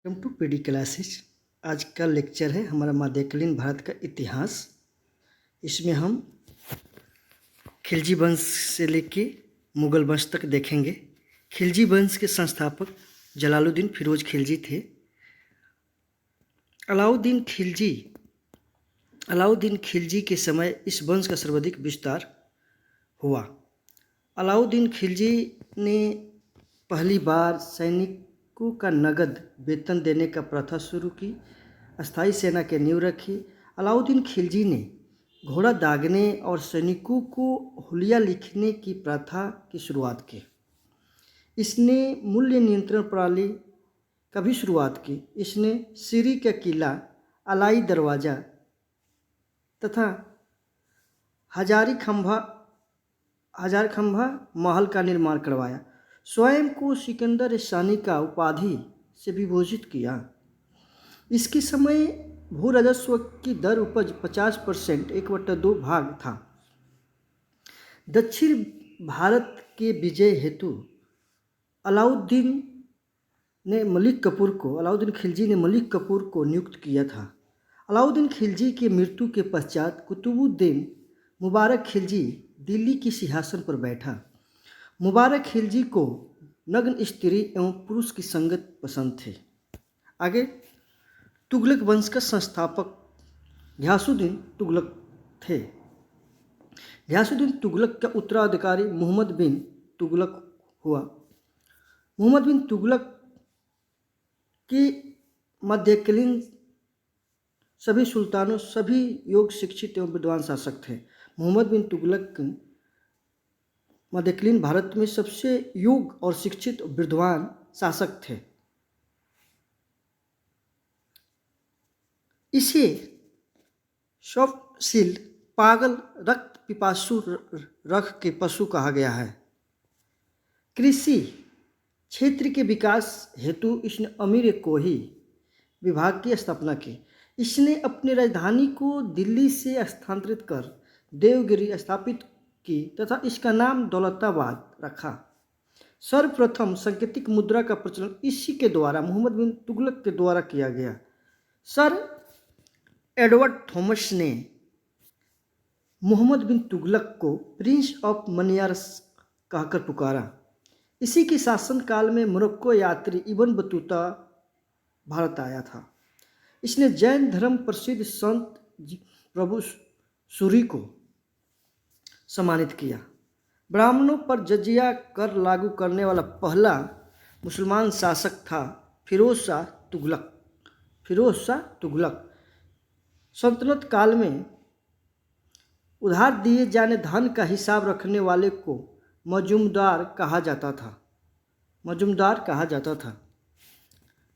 Welcome to PD classes. आज का lecture है हमारा मध्यकालीन भारत का इतिहास। इसमें हम खिलजी वंश से लेके मुगल वंश तक देखेंगे। खिलजी वंश के संस्थापक जलालुद्दीन फिरोज खिलजी थे। अलाउद्दीन खिलजी के समय इस वंश का सर्वाधिक विस्तार हुआ। अलाउद्दीन खिलजी ने पहली बार सैनिकों का नगद वेतन देने का प्रथा शुरू की, अस्थायी सेना की नींव रखी। अलाउद्दीन खिलजी ने घोड़ा दागने और सैनिकों को हुलिया लिखने की प्रथा की शुरुआत की। इसने मूल्य नियंत्रण प्रणाली का भी शुरुआत की। इसने सिरी का किला, अलाई दरवाज़ा तथा हजार खंभा महल का निर्माण करवाया। स्वयं को सिकंदर सानी का उपाधि से विभूषित किया। इसके समय भू राजस्व की दर उपज 50% 1/2 भाग था। दक्षिण भारत के विजय हेतु अलाउद्दीन खिलजी ने मलिक कफूर को नियुक्त किया था। अलाउद्दीन खिलजी की मृत्यु के पश्चात कुतुबुद्दीन मुबारक खिलजी दिल्ली के सिंहासन पर बैठा। मुबारक खिलजी को नग्न स्त्री एवं पुरुष की संगत पसंद थे। आगे तुगलक वंश का संस्थापक घियासुद्दीन तुगलक थे। घियासुद्दीन तुगलक का उत्तराधिकारी मोहम्मद बिन तुगलक हुआ। मोहम्मद बिन तुगलक की मध्यकालीन सभी सुल्तानों सभी योग शिक्षित एवं विद्वान शासक थे। मोहम्मद बिन तुगलक मध्यकालीन भारत में सबसे योग और शिक्षित विद्वान शासक थे। इसे स्वप्नशील, पागल, रक्त पिपासु रख के पशु कहा गया है। कृषि क्षेत्र के विकास हेतु इसने अमीर कोही विभाग की स्थापना की। इसने अपनी राजधानी को दिल्ली से स्थानांतरित कर देवगिरी स्थापित की तथा इसका नाम दौलताबाद रखा। सर्वप्रथम सांकेतिक मुद्रा का प्रचलन इसी के द्वारा मोहम्मद बिन तुगलक के द्वारा किया गया। सर एडवर्ड थॉमस ने मोहम्मद बिन तुगलक को प्रिंस ऑफ मनियार्स कहकर पुकारा। इसी के शासनकाल में मोरक्को यात्री इब्न बतूता भारत आया था। इसने जैन धर्म प्रसिद्ध संत प्रभु सूरी को सम्मानित किया। ब्राह्मणों पर जजिया कर लागू करने वाला पहला मुसलमान शासक था फिरोज शाह तुगलक। सल्तनत काल में उधार दिए जाने धन का हिसाब रखने वाले को मजूमदार कहा जाता था।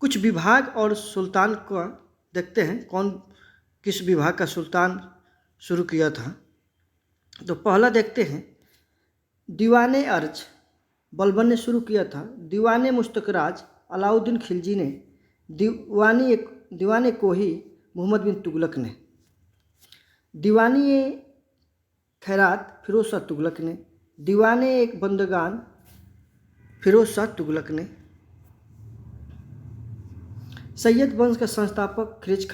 कुछ विभाग और सुल्तान का देखते हैं कौन किस विभाग का सुल्तान शुरू किया था। तो पहला देखते हैं दीवाने अर्ज बलबन ने शुरू किया था। दीवाने मुस्तकराज अलाउद्दीन खिलजी ने। दीवाने कोही मोहम्मद बिन तुगलक ने। दीवानी खैरात फिरोज शाह तुगलक ने। दीवाने एक बंदगान फिरोज शाह तुगलक ने। सैयद वंश का संस्थापक खिरिज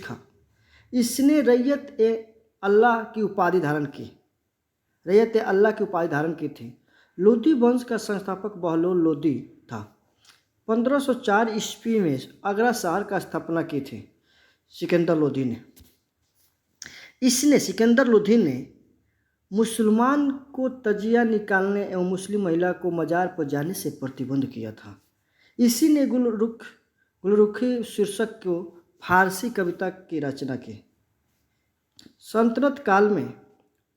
खां। इसने रैयत ए अल्लाह की उपाधि धारण की थी। लोदी वंश का संस्थापक बहलोल लोदी था। 1504 ईस्वी में आगरा शहर का स्थापना की थी सिकंदर लोधी ने मुसलमान को तजिया निकालने एवं मुस्लिम महिला को मजार पर जाने से प्रतिबंध किया था। इसी ने गुलरुखी शीर्षक को फारसी कविता की रचना की। सल्तनत काल में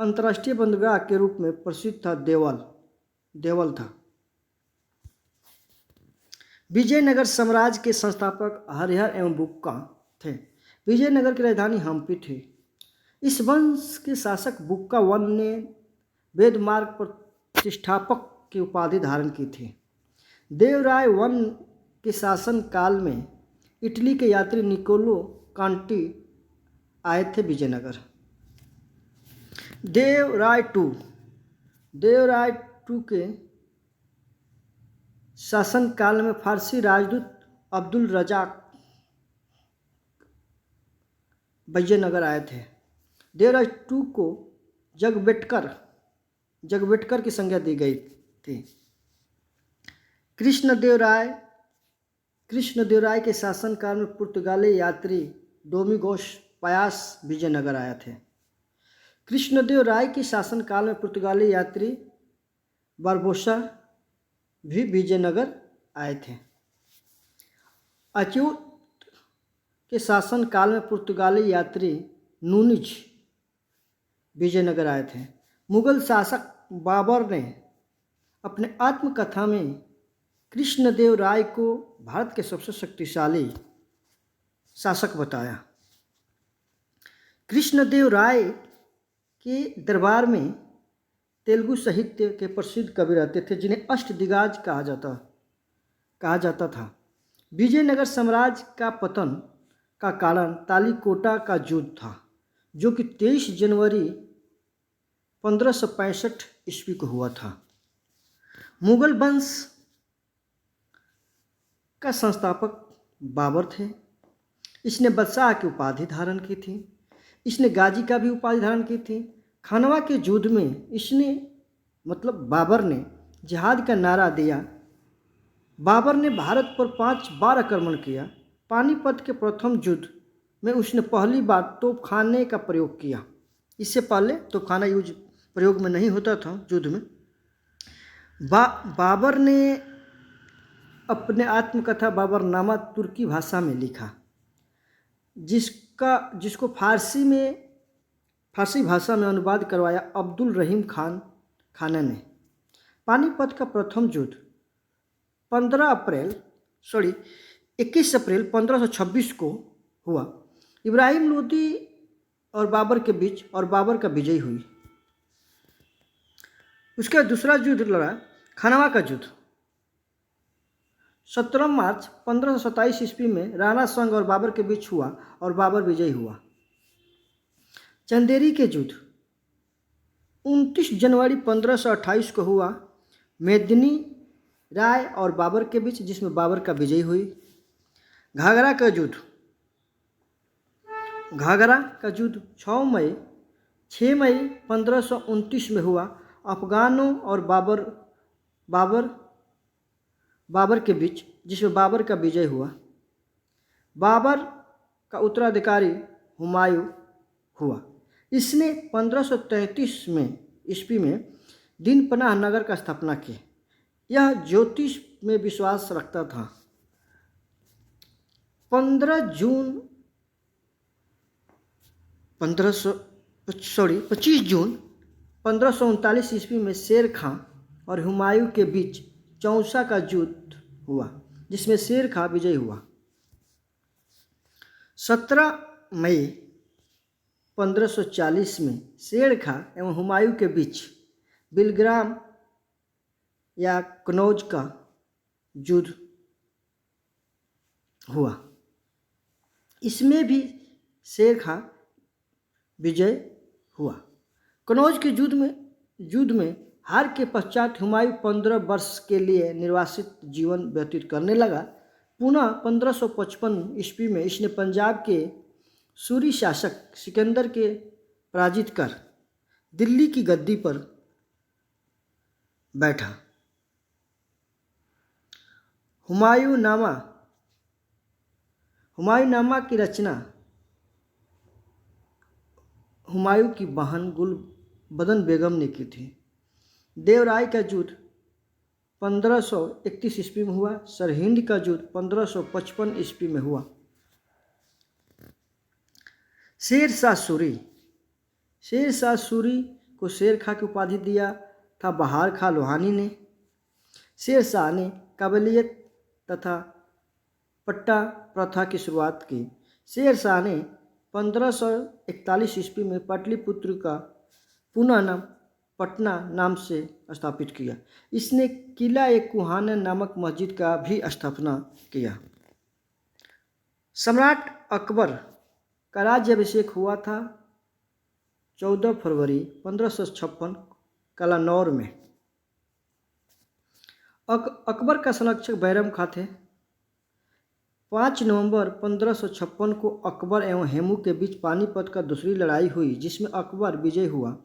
अंतर्राष्ट्रीय बंदरगाह के रूप में प्रसिद्ध था देवल था। विजयनगर साम्राज्य के संस्थापक हरिहर एवं बुक्का थे। विजयनगर की राजधानी हम्पी थी। इस वंश के शासक बुक्का वन ने वेदमार्ग प्रतिष्ठापक की उपाधि धारण की थी। देवराय वन के शासन काल में इटली के यात्री निकोलो कांटी आए थे विजयनगर। देवराय टू के शासनकाल में फारसी राजदूत अब्दुल रजाक विजयनगर आए थे। देवराज टू को जगवेटकर की संज्ञा दी गई थी। कृष्णदेवराय के शासनकाल में पुर्तगाली यात्री डोमिगोस पायास विजयनगर आए थे। कृष्णदेवराय के शासनकाल में पुर्तगाली यात्री बारबोसा भी विजयनगर आए थे। अच्युत के शासनकाल में पुर्तगाली यात्री नूनिज विजयनगर आए थे। मुगल शासक बाबर ने अपने आत्मकथा में कृष्णदेवराय को भारत के सबसे शक्तिशाली शासक बताया। कृष्णदेवराय के दरबार में तेलुगु साहित्य के प्रसिद्ध कवि रहते थे जिन्हें अष्टदिग्गज कहा जाता था। विजयनगर साम्राज्य का पतन का कारण तालीकोटा का युद्ध था, जो कि 23 जनवरी 1565 ईस्वी को हुआ था। मुगल वंश का संस्थापक बाबर थे। इसने बादशाह की उपाधि धारण की थी। इसने गाजी का भी उपाधि धारण की थी। खानवा के युद्ध में बाबर ने जिहाद का नारा दिया। बाबर ने भारत पर 5 बार आक्रमण किया। पानीपत के प्रथम युद्ध में उसने पहली बार तोपखाने का प्रयोग किया। इससे पहले तोपखाना प्रयोग में नहीं होता था युद्ध में। बाबर ने अपने आत्मकथा बाबरनामा तुर्की भाषा में लिखा, जिसको फारसी भाषा में अनुवाद करवाया अब्दुल रहीम खाना ने। पानीपत का प्रथम युद्ध 21 अप्रैल 1526 को हुआ। इब्राहिम लोदी और बाबर के बीच और बाबर का विजय हुई। उसका दूसरा युद्ध लड़ा खानवा का युद्ध 17 मार्च 1527 ईस्वी में राणा संग और बाबर के बीच हुआ और बाबर विजयी हुआ। चंदेरी के युद्ध 29 जनवरी 1528 को हुआ मेदिनी राय और बाबर के बीच, जिसमें बाबर का विजय हुई। घाघरा का युद्ध 6 मई 1529 में हुआ। अफगानों और बाबर के बीच, जिसमें बाबर का विजय हुआ। बाबर का उत्तराधिकारी हुमायूं हुआ। इसने 1533 ईस्वी में दीनपनाह नगर का स्थापना की। यह ज्योतिष में विश्वास रखता था। 25 जून 1539 ईस्वी में शेर खां और हुमायूं के बीच चौसा का युद्ध हुआ, जिसमें शेर खां विजयी हुआ। 17 मई 1540 में शेर खां एवं हुमायूं के बीच बिलग्राम या कनौज का युद्ध हुआ। इसमें भी शेर खां विजय हुआ। कनौज के युद्ध में हार के पश्चात हुमायूं 15 वर्ष के लिए निर्वासित जीवन व्यतीत करने लगा। पुनः 1555 ईस्वी में इसने पंजाब के सूरी शासक सिकंदर के पराजित कर दिल्ली की गद्दी पर बैठा। हुमायूंनामा की रचना हुमायूं की बहन गुलबदन बेगम ने की थी। देवराय का युद्ध 1531 ईस्वी में हुआ। सरहिंद का युद्ध 1555 ईस्वी में हुआ। शेर शाह सूरी को शेर खां की उपाधि दिया था बहार खां लोहानी ने। शेर शाह ने काबलियत तथा पट्टा प्रथा की शुरुआत की। शेर शाह ने 1541 ईस्वी में पाटलिपुत्र का पुनः नाम पटना नाम से स्थापित किया। इसने किला-ए-कुहाना नामक मस्जिद का भी स्थापना किया। सम्राट अकबर का राज्याभिषेक हुआ था 14 फरवरी 1556 कलानौर में। अकबर का संरक्षक बैरम खां थे। 5 नवंबर 1556 को अकबर एवं हेमू के बीच पानीपत का दूसरी लड़ाई हुई, जिसमें अकबर विजय हुआ।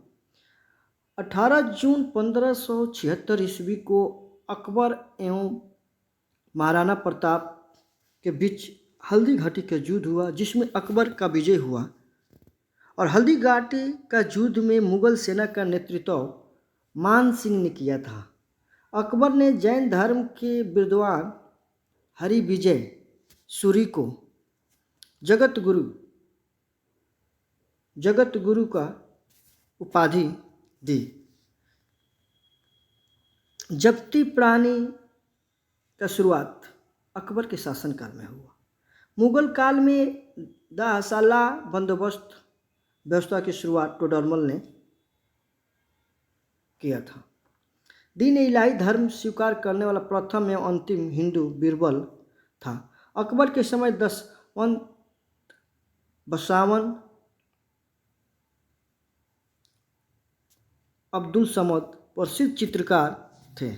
18 जून 1576 ईस्वी को अकबर एवं महाराणा प्रताप के बीच हल्दी घाटी का युद्ध हुआ, जिसमें अकबर का विजय हुआ। और हल्दी घाटी का युद्ध में मुगल सेना का नेतृत्व मान सिंह ने किया था। अकबर ने जैन धर्म के विद्वान हरिविजय सूरी को जगत गुरु का उपाधि दी। जब्ती प्राणी का शुरुआत अकबर के शासनकाल में हुआ। मुगल काल में दाहसाला बंदोबस्त व्यवस्था की शुरुआत टोडरमल ने किया था। दीन इलाही धर्म स्वीकार करने वाला प्रथम एवं अंतिम हिंदू बीरबल था। अकबर के समय दसवंत बसावन अब्दुल समद प्रसिद्ध चित्रकार थे।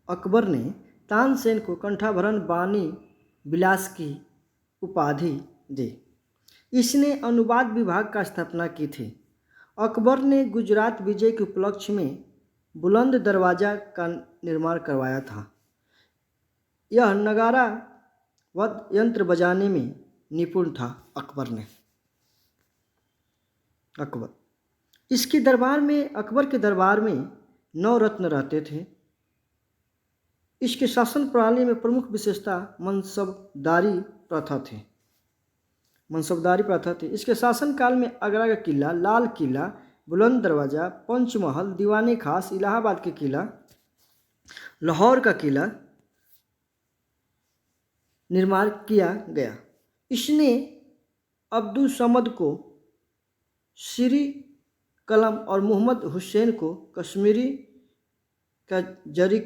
अकबर ने तानसेन को कंठाभरण बानी विलास की उपाधि दी। इसने अनुवाद विभाग का स्थापना की थी। अकबर ने गुजरात विजय के उपलक्ष्य में बुलंद दरवाजा का निर्माण करवाया था। यह नगारा वाद्य यंत्र बजाने में निपुण था। अकबर अकबर के दरबार में 9 रत्न रहते थे। इसके शासन प्रणाली में प्रमुख विशेषता मनसबदारी प्रथा थी। इसके शासनकाल में आगरा का किला, लाल किला, बुलंद दरवाजा, पंचमहल, दीवाने खास, इलाहाबाद के किला, लाहौर का किला निर्माण किया गया। इसने अब्दुल समद को श्री कलम और मोहम्मद हुसैन को कश्मीरी जरी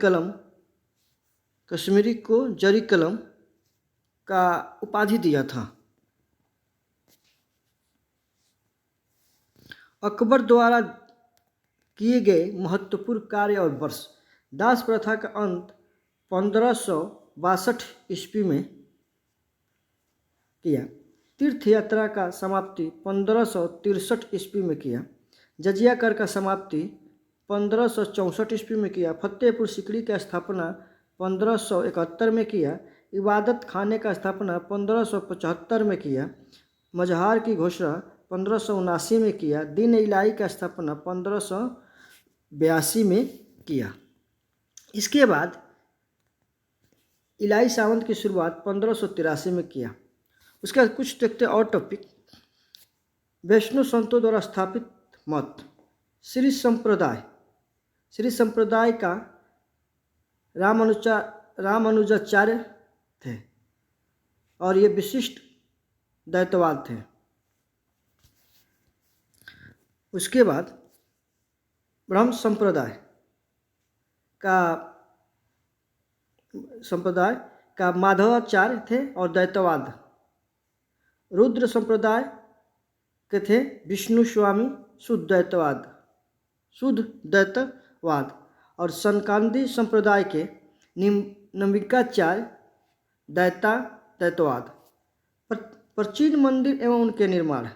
कलम का उपाधि दिया था। अकबर द्वारा किए गए महत्वपूर्ण कार्य और वर्ष: दास प्रथा का अंत 1562 ईस्वी में किया। तीर्थ यात्रा का समाप्ति 1563 ईस्वी में किया। जजिया कर का समाप्ति 1564 ईस्वी में किया। फतेहपुर सीकरी का स्थापना 1571 में किया। इबादत खाने का स्थापना 1575 में किया। मजहार की घोषणा 1579 में किया। दीन इलाही का स्थापना 1582 में किया। इसके बाद इलाही सावंत की शुरुआत 1583 में किया। उसके बाद कुछ देखते और टॉपिक। वैष्णव संतों द्वारा स्थापित मत श्री संप्रदाय का रामानुजाचार्य थे और ये विशिष्ट द्वैतवाद थे। उसके बाद ब्रह्म संप्रदाय का माधवाचार्य थे और द्वैतवाद। रुद्र संप्रदाय के थे विष्णु स्वामी शुद्ध द्वैतवाद और सनकांदी संप्रदाय के नम्बिकाचार्य द्वैतवाद। प्राचीन मंदिर एवं उनके निर्माण।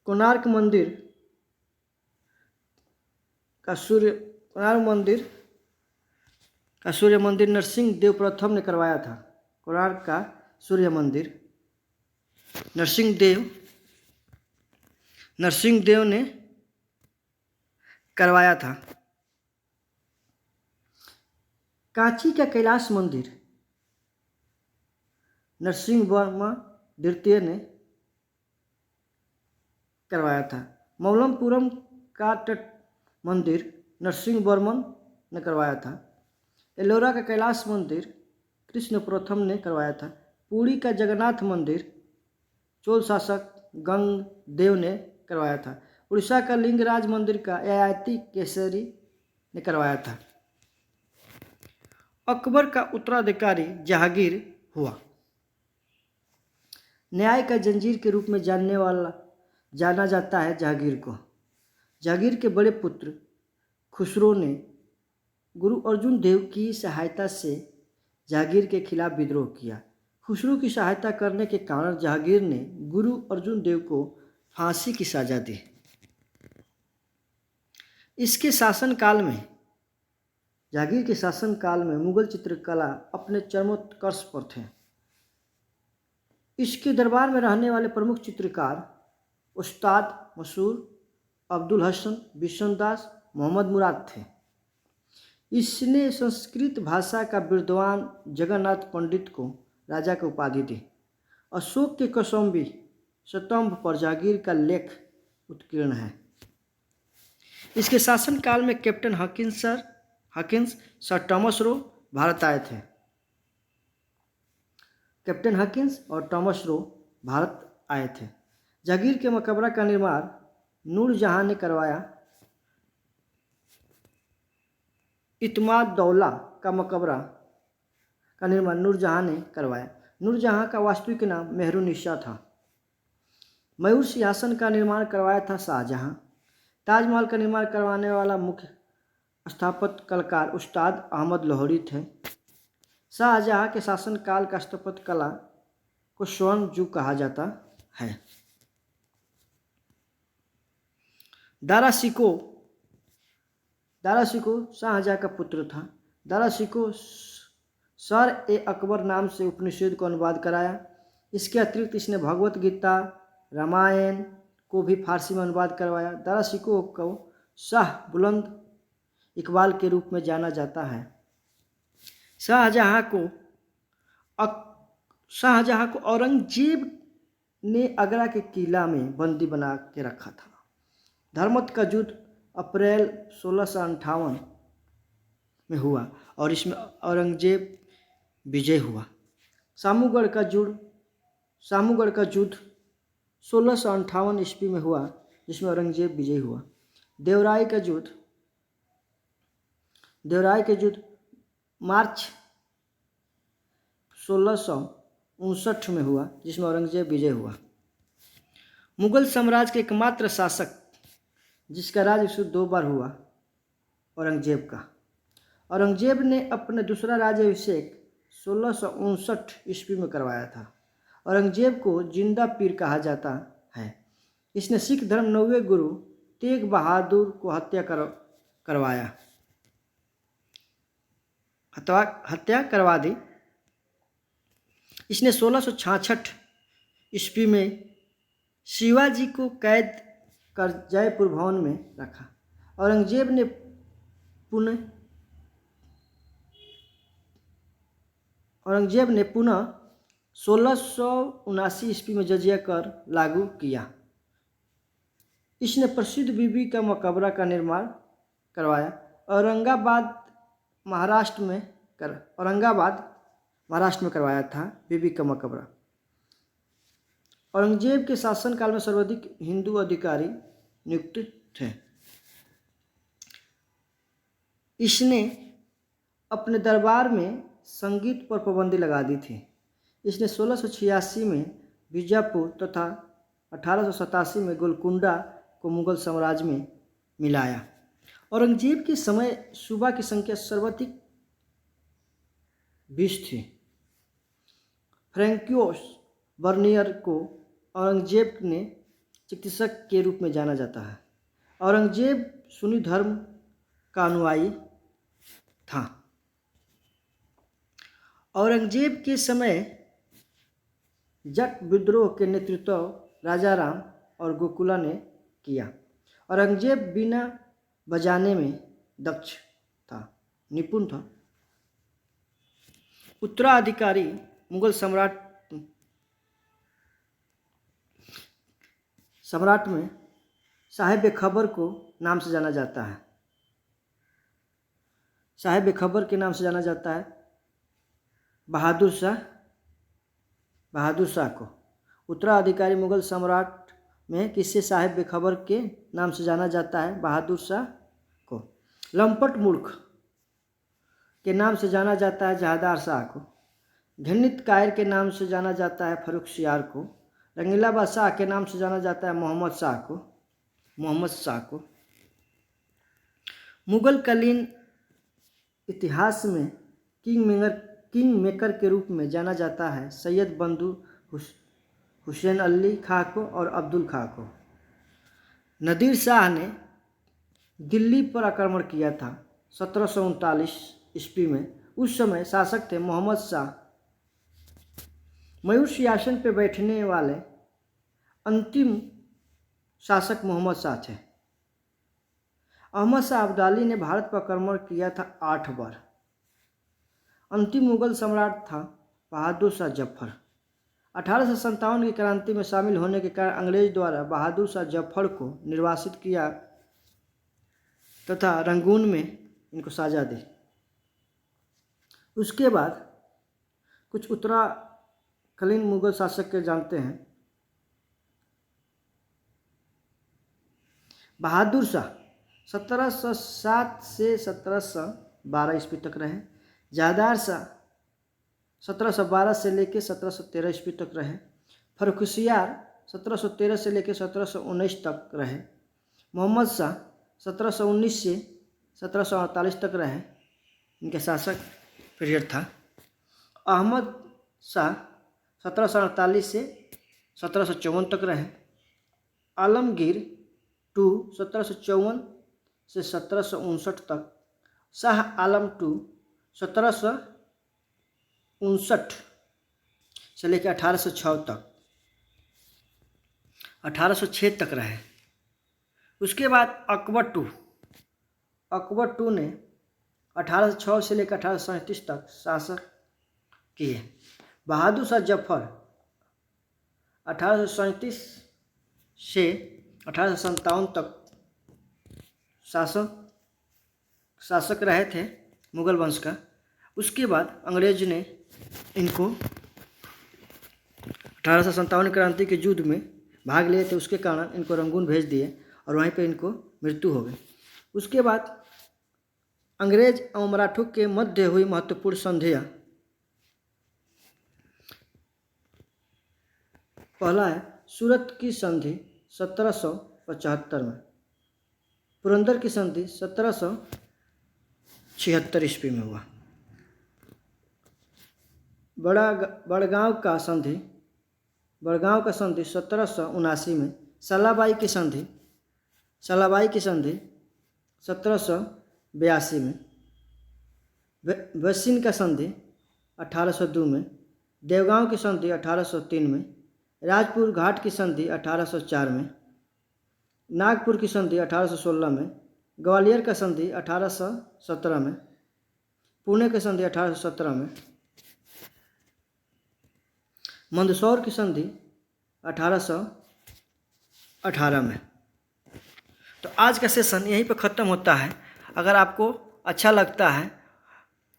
कोणार्क सूर्य मंदिर नरसिंह देव प्रथम ने करवाया था। कोणार्क का सूर्य मंदिर नरसिंह देव ने करवाया था। कांची का कैलाश मंदिर नरसिंह वर्मा द्वितीय ने करवाया था। मौलमपुरम का तट मंदिर नरसिंह वर्मन ने करवाया था। एलोरा का कैलाश मंदिर कृष्ण प्रथम ने करवाया था। पुरी का जगन्नाथ मंदिर चोल शासक गंगदेव ने करवाया था। उड़ीसा का लिंगराज मंदिर का ययाति केसरी ने करवाया था। अकबर का उत्तराधिकारी जहांगीर हुआ। न्याय का जंजीर के रूप में जाना जाता है जहांगीर को। जहांगीर के बड़े पुत्र खुसरो ने गुरु अर्जुन देव की सहायता से जहांगीर के खिलाफ विद्रोह किया। खुसरो की सहायता करने के कारण जहांगीर ने गुरु अर्जुन देव को फांसी की सजा दी। इसके शासनकाल में जहांगीर के शासनकाल में मुगल चित्रकला अपने चरमोत्कर्ष पर थे। इसके दरबार में रहने वाले प्रमुख चित्रकार उस्ताद मशहूर अब्दुल हसन, बिशनदास, मोहम्मद मुराद थे। इसने संस्कृत भाषा का विद्वान जगन्नाथ पंडित को राजा की उपाधि दी। अशोक के कौशाम्बी स्तंभ पर जहांगीर का लेख उत्कीर्ण है। इसके शासनकाल में captain Hawkins sir Thomas Roe Bharat आए थे। कैप्टन हकिंस और थॉमस रो भारत आए थे। जहांगीर के मकबरा का निर्माण नूरजहां ने करवाया। इत्माद-उद-दौला का मकबरा का निर्माण नूरजहां ने करवाया। नूरजहां का वास्तविक नाम मेहरुन्निसा था। मयूर सिंहासन का निर्माण करवाया था शाहजहां। ताजमहल का निर्माण करवाने वाला मुख्य स्थापत्य कलाकार उस्ताद अहमद लाहौरी थे। शाहजहां के शासनकाल का स्थापत्य कला को स्वर्ण युग कहा जाता है। दारा शिकोह शाहजहां का पुत्र था। दारा शिकोह सर-ए-अकबर नाम से उपनिषद को अनुवाद कराया। इसके अतिरिक्त इसने भगवत गीता, रामायण को भी फारसी में अनुवाद करवाया। दारा शिकोह को शाह बुलंद इकबाल के रूप में जाना जाता है। शाहजहां को औरंगजेब ने आगरा के किला में बंदी बना के रखा था। धर्मत का युद्ध अप्रैल 1658 में हुआ और इसमें औरंगजेब विजय हुआ। सामूगढ़ का युद्ध 1658 ईस्वी में हुआ जिसमें औरंगजेब विजय हुआ। देवराय का युद्ध मार्च 1659 में हुआ जिसमें औरंगजेब विजय हुआ। मुगल साम्राज्य के एकमात्र शासक जिसका राज्य 2 बार हुआ औरंगजेब का। औरंगजेब ने अपने दूसरा राज्याभिषेक 1659 ईस्वी में करवाया था। औरंगजेब को जिंदा पीर कहा जाता है। इसने सिख धर्म 9वें गुरु तेग बहादुर को हत्या करवा दी। इसने 1666 ईस्वी में शिवाजी को कैद कर जयपुर भवन में रखा। औरंगजेब ने पुनः 1679 ईस्वी में जजिया कर लागू किया। इसने प्रसिद्ध बीबी का मकबरा का निर्माण करवाया। औरंगाबाद महाराष्ट्र में करवाया था बीबी का मकबरा। औरंगजेब के शासनकाल में सर्वाधिक हिंदू अधिकारी नियुक्त थे। इसने अपने दरबार में संगीत पर पाबंदी लगा दी थी। इसने 1686 में बीजापुर तथा 1887 में गोलकुंडा को मुगल साम्राज्य में मिलाया। औरंगजेब के समय सूबा की संख्या सर्वाधिक 20 थी। फ्रैंकोइस बर्नियर को औरंगजेब ने चिकित्सक के रूप में जाना जाता है। औरंगजेब सुन्नी धर्म का अनुयायी था। औरंगजेब के समय जट विद्रोह के नेतृत्व राजाराम और गोकुला ने किया। औरंगजेब बीना बजाने में निपुण था। उत्तराधिकारी मुगल सम्राट में साहिब खबर को नाम से जाना जाता है। साहिब खबर के नाम से जाना जाता है बहादुर शाह को। उत्तराधिकारी मुगल सम्राट में किससे साहिब खबर के नाम से जाना जाता है? बहादुर शाह को। लंपट मूर्ख के नाम से जाना जाता है जहादार शाह को। घृणित कायर के नाम से जाना जाता है फर्रुखसियार को। रंगीला बादशाह के नाम से जाना जाता है मोहम्मद शाह को। मुगल कालीन इतिहास में किंग मेकर के रूप में जाना जाता है सैयद बंधु हुसैन अली खां को और अब्दुल खां को। नादिर शाह ने दिल्ली पर आक्रमण किया था 1739 ईस्वी में। उस समय शासक थे मोहम्मद शाह। मयूर सिंहासन पर बैठने वाले अंतिम शासक मोहम्मद शाह थे। अहमद शाह अब्दाली ने भारत पर आक्रमण किया था 8 बार। अंतिम मुगल सम्राट था बहादुर शाह जफर। 1857 की क्रांति में शामिल होने के कारण अंग्रेज द्वारा बहादुर शाह जफर को निर्वासित किया तथा रंगून में इनको सजा दी। उसके बाद कुछ उत्तराकालीन मुगल शासक के जानते हैं। बहादुर शाह 1707 से 1712 ईस्वी तक रहे। जहादार शाह 1712 से लेकर 1713 ईस्वी तक रहे। फर्रुखसियार 1713 से लेकर 1719 तक रहे। मोहम्मद शाह 1719 से 1748 तक रहे, इनके शासक पीरियड था। अहमद शाह 1748 से 1754 तक रहे। आलमगीर टू 1754 से 1759 तक। शाह आलम टू 1759 से लेकर 1806 तक 1806 तक रहे। उसके बाद अकबर टू ने 1806 से लेकर 1837 तक शासन किए। बहादुर शाह जफर 1837 से 1857 तक शासक रहे थे मुगल वंश का। उसके बाद अंग्रेज ने इनको 1857 क्रांति के युद्ध में भाग लिए थे, उसके कारण इनको रंगून भेज दिए और वहीं पे इनको मृत्यु हो गई। उसके बाद अंग्रेज और मराठों के मध्य हुई महत्वपूर्ण संधियाँ। पहला है सूरत की संधि 1775 में। पुरंदर की संधि 1776 ईस्वी में हुआ। बड़गांव का संधि 1779 में। सलाबाई की संधि 1782 में। वैसिन का संधि 1802 में। देवगांव की संधि 1803 में। राजपुर घाट की संधि 1804 में। नागपुर की संधि 1816 में। ग्वालियर का संधि 1817 में। पुणे की संधि 1817 में। मंदसौर की संधि 1818 में। तो आज का सेशन यहीं पर ख़त्म होता है। अगर आपको अच्छा लगता है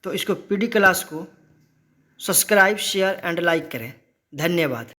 तो इसको पीडी क्लास को सब्सक्राइब, शेयर एंड लाइक करें। धन्यवाद।